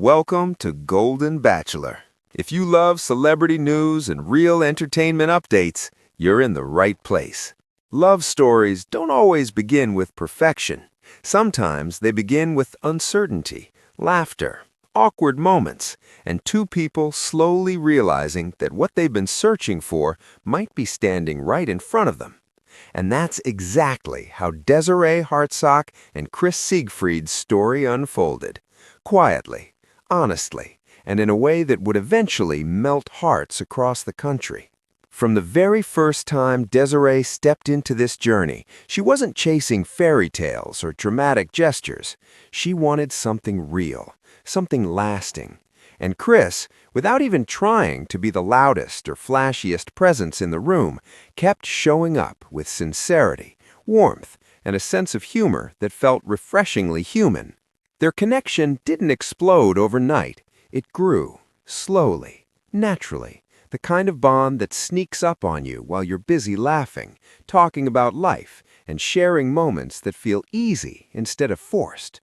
Welcome to Golden Bachelor. If you love celebrity news and real entertainment updates, you're in the right place. Love stories don't always begin with perfection. Sometimes they begin with uncertainty, laughter, awkward moments, and two people slowly realizing that what they've been searching for might be standing right in front of them. And that's exactly how Desiree Hartsock and Chris Siegfried's story unfolded. Quietly, honestly, and in a way that would eventually melt hearts across the country. From the very first time Desiree stepped into this journey, she wasn't chasing fairy tales or dramatic gestures. She wanted something real, something lasting. And Chris, without even trying to be the loudest or flashiest presence in the room, kept showing up with sincerity, warmth, and a sense of humor that felt refreshingly human. Their connection didn't explode overnight. It grew, slowly, naturally, the kind of bond that sneaks up on you while you're busy laughing, talking about life, and sharing moments that feel easy instead of forced.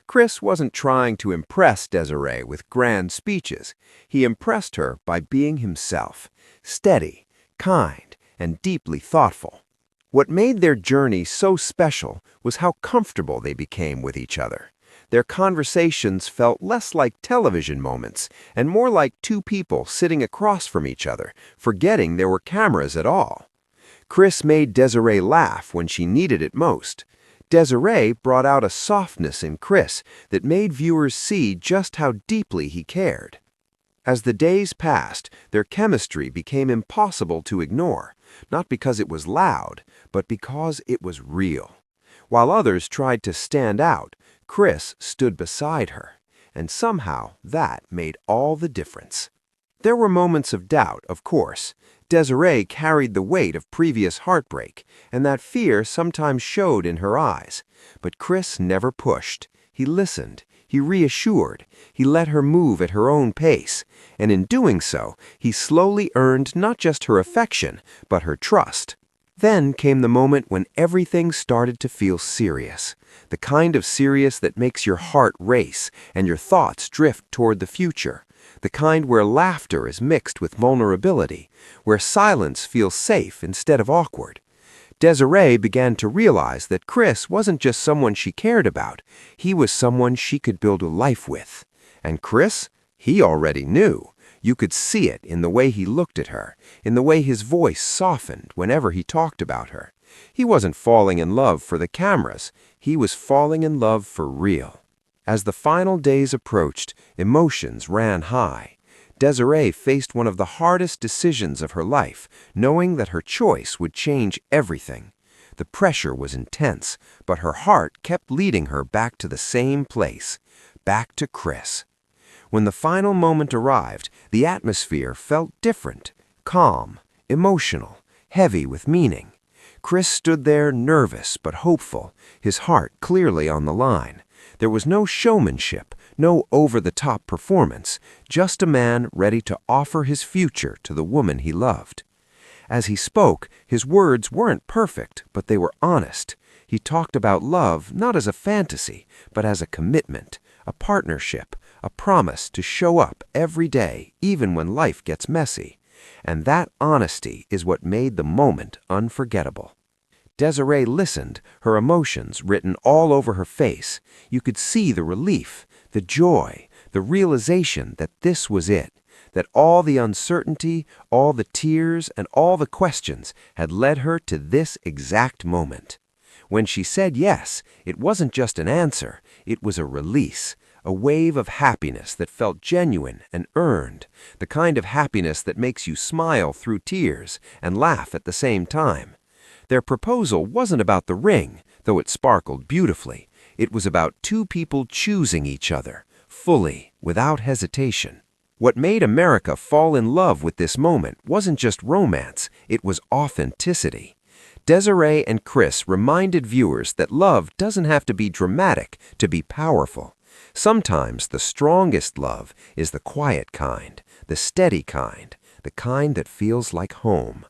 Chris wasn't trying to impress Desiree with grand speeches. He impressed her by being himself, steady, kind, and deeply thoughtful. What made their journey so special was how comfortable they became with each other. Their conversations felt less like television moments and more like two people sitting across from each other, forgetting there were cameras at all. Chris made Desiree laugh when she needed it most. Desiree brought out a softness in Chris that made viewers see just how deeply he cared. As the days passed, their chemistry became impossible to ignore, not because it was loud, but because it was real. While others tried to stand out, Chris stood beside her, and somehow that made all the difference. There were moments of doubt, of course. Desiree carried the weight of previous heartbreak, and that fear sometimes showed in her eyes. But Chris never pushed. He listened. He reassured. He let her move at her own pace. And in doing so, he slowly earned not just her affection, but her trust. Then came the moment when everything started to feel serious. The kind of serious that makes your heart race and your thoughts drift toward the future. The kind where laughter is mixed with vulnerability, where silence feels safe instead of awkward. Desiree began to realize that Chris wasn't just someone she cared about, he was someone she could build a life with. And Chris, he already knew. You could see it in the way he looked at her, in the way his voice softened whenever he talked about her. He wasn't falling in love for the cameras, he was falling in love for real. As the final days approached, emotions ran high. Desiree faced one of the hardest decisions of her life, knowing that her choice would change everything. The pressure was intense, but her heart kept leading her back to the same place, back to Chris. When the final moment arrived, the atmosphere felt different, calm, emotional, heavy with meaning. Chris stood there nervous but hopeful, his heart clearly on the line. There was no showmanship, no over-the-top performance, just a man ready to offer his future to the woman he loved. As he spoke, his words weren't perfect, but they were honest. He talked about love not as a fantasy, but as a commitment, a partnership, a promise to show up every day, even when life gets messy. And that honesty is what made the moment unforgettable. Desiree listened, her emotions written all over her face. You could see the relief, the joy, the realization that this was it, that all the uncertainty, all the tears, and all the questions had led her to this exact moment. When she said yes, it wasn't just an answer, it was a release, a wave of happiness that felt genuine and earned, the kind of happiness that makes you smile through tears and laugh at the same time. Their proposal wasn't about the ring, though it sparkled beautifully. It was about two people choosing each other, fully, without hesitation. What made America fall in love with this moment wasn't just romance, it was authenticity. Desiree and Chris reminded viewers that love doesn't have to be dramatic to be powerful. Sometimes the strongest love is the quiet kind, the steady kind, the kind that feels like home.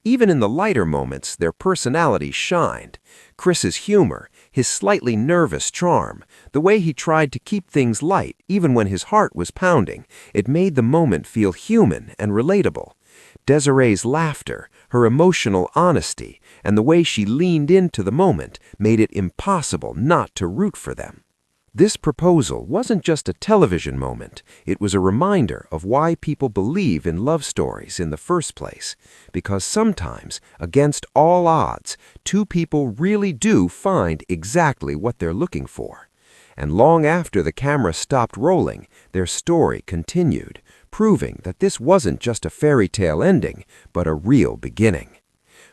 Even in the lighter moments, their personalities shined. Chris's humor, his slightly nervous charm, the way he tried to keep things light even when his heart was pounding, it made the moment feel human and relatable. Desiree's laughter, her emotional honesty, and the way she leaned into the moment made it impossible not to root for them. This proposal wasn't just a television moment, it was a reminder of why people believe in love stories in the first place. Because sometimes, against all odds, two people really do find exactly what they're looking for. And long after the camera stopped rolling, their story continued, proving that this wasn't just a fairy tale ending, but a real beginning.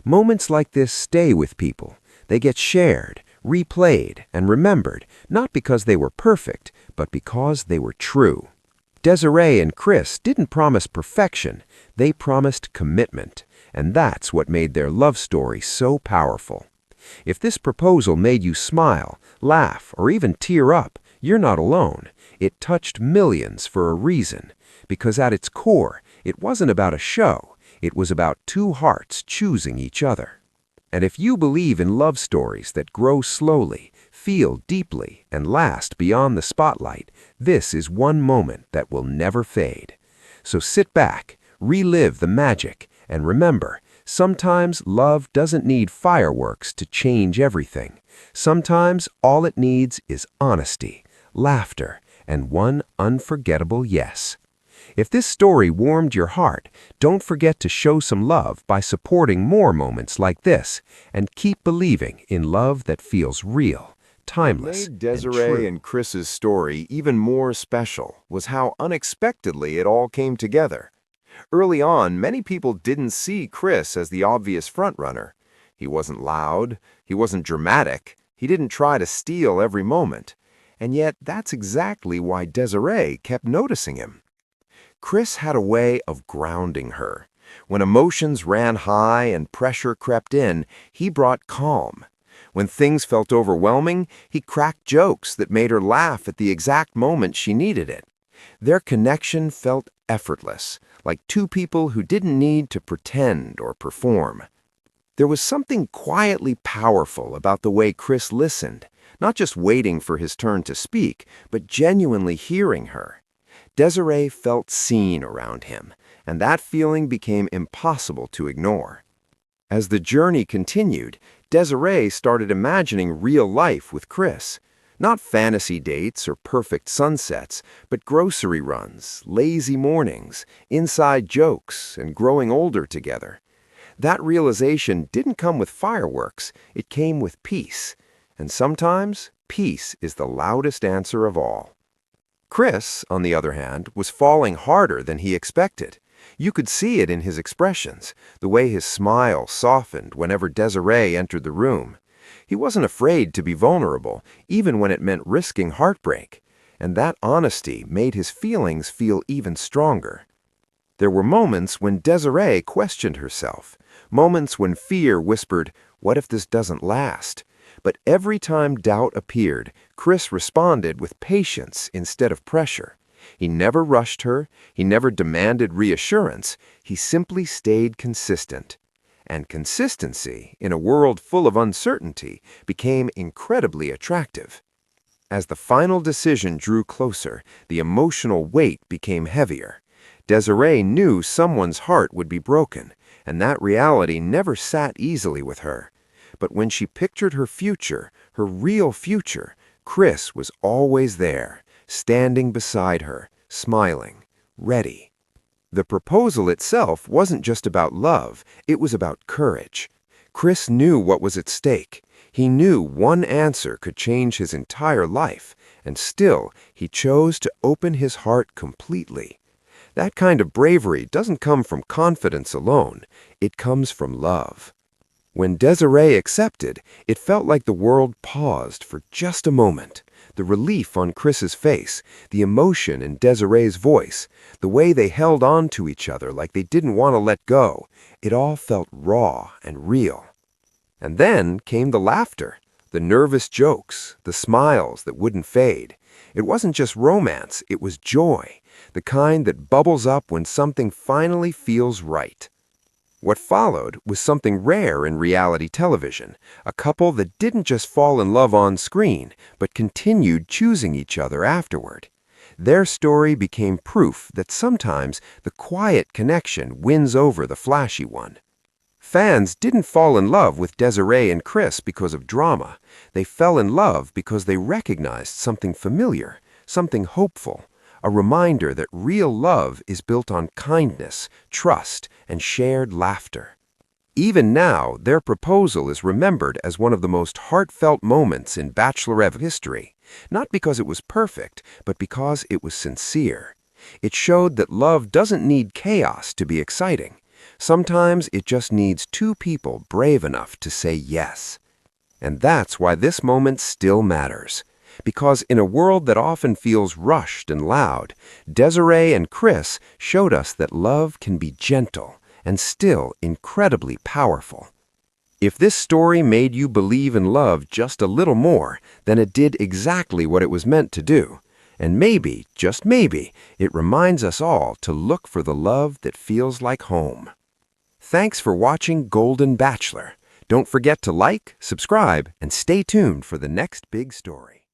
Moments like this stay with people. They get shared, replayed, and remembered, not because they were perfect, but because they were true. Desiree and Chris didn't promise perfection, they promised commitment, and that's what made their love story so powerful. If this proposal made you smile, laugh, or even tear up, you're not alone. It touched millions for a reason, because at its core, it wasn't about a show, it was about two hearts choosing each other. And if you believe in love stories that grow slowly, feel deeply, and last beyond the spotlight, this is one moment that will never fade. So sit back, relive the magic, and remember, sometimes love doesn't need fireworks to change everything. Sometimes all it needs is honesty, laughter, and one unforgettable yes. If this story warmed your heart, don't forget to show some love by supporting more moments like this and keep believing in love that feels real, timeless, What made Desiree and Chris's story even more special was how unexpectedly it all came together. Early on, many people didn't see Chris as the obvious frontrunner. He wasn't loud, he wasn't dramatic, he didn't try to steal every moment. And yet, that's exactly why Desiree kept noticing him. Chris had a way of grounding her. When emotions ran high and pressure crept in, he brought calm. When things felt overwhelming, he cracked jokes that made her laugh at the exact moment she needed it. Their connection felt effortless, like two people who didn't need to pretend or perform. There was something quietly powerful about the way Chris listened, not just waiting for his turn to speak, but genuinely hearing her. Desiree felt seen around him, and that feeling became impossible to ignore. As the journey continued, Desiree started imagining real life with Chris. Not fantasy dates or perfect sunsets, but grocery runs, lazy mornings, inside jokes, and growing older together. That realization didn't come with fireworks, it came with peace. And sometimes, peace is the loudest answer of all. Chris, on the other hand, was falling harder than he expected. You could see it in his expressions, the way his smile softened whenever Desiree entered the room. He wasn't afraid to be vulnerable, even when it meant risking heartbreak, and that honesty made his feelings feel even stronger. There were moments when Desiree questioned herself, moments when fear whispered, "What if this doesn't last?" But every time doubt appeared, Chris responded with patience instead of pressure. He never rushed her, he never demanded reassurance, he simply stayed consistent. And consistency, in a world full of uncertainty, became incredibly attractive. As the final decision drew closer, the emotional weight became heavier. Desiree knew someone's heart would be broken, and that reality never sat easily with her. But when she pictured her future, her real future, Chris was always there, standing beside her, smiling, ready. The proposal itself wasn't just about love, it was about courage. Chris knew what was at stake. He knew one answer could change his entire life, and still he chose to open his heart completely. That kind of bravery doesn't come from confidence alone, it comes from love. When Desiree accepted, it felt like the world paused for just a moment. The relief on Chris's face, the emotion in Desiree's voice, the way they held on to each other like they didn't want to let go, it all felt raw and real. And then came the laughter, the nervous jokes, the smiles that wouldn't fade. It wasn't just romance, it was joy, the kind that bubbles up when something finally feels right. What followed was something rare in reality television, a couple that didn't just fall in love on screen, but continued choosing each other afterward. Their story became proof that sometimes the quiet connection wins over the flashy one. Fans didn't fall in love with Desiree and Chris because of drama. They fell in love because they recognized something familiar, something hopeful, a reminder that real love is built on kindness, trust, and shared laughter. Even now, their proposal is remembered as one of the most heartfelt moments in Bachelorette history, not because it was perfect, but because it was sincere. It showed that love doesn't need chaos to be exciting. Sometimes it just needs two people brave enough to say yes. And that's why this moment still matters. Because in a world that often feels rushed and loud, Desiree and Chris showed us that love can be gentle and still incredibly powerful. If this story made you believe in love just a little more, then it did exactly what it was meant to do. And maybe, just maybe, it reminds us all to look for the love that feels like home. Thanks for watching Golden Bachelor. Don't forget to like, subscribe, and stay tuned for the next big story.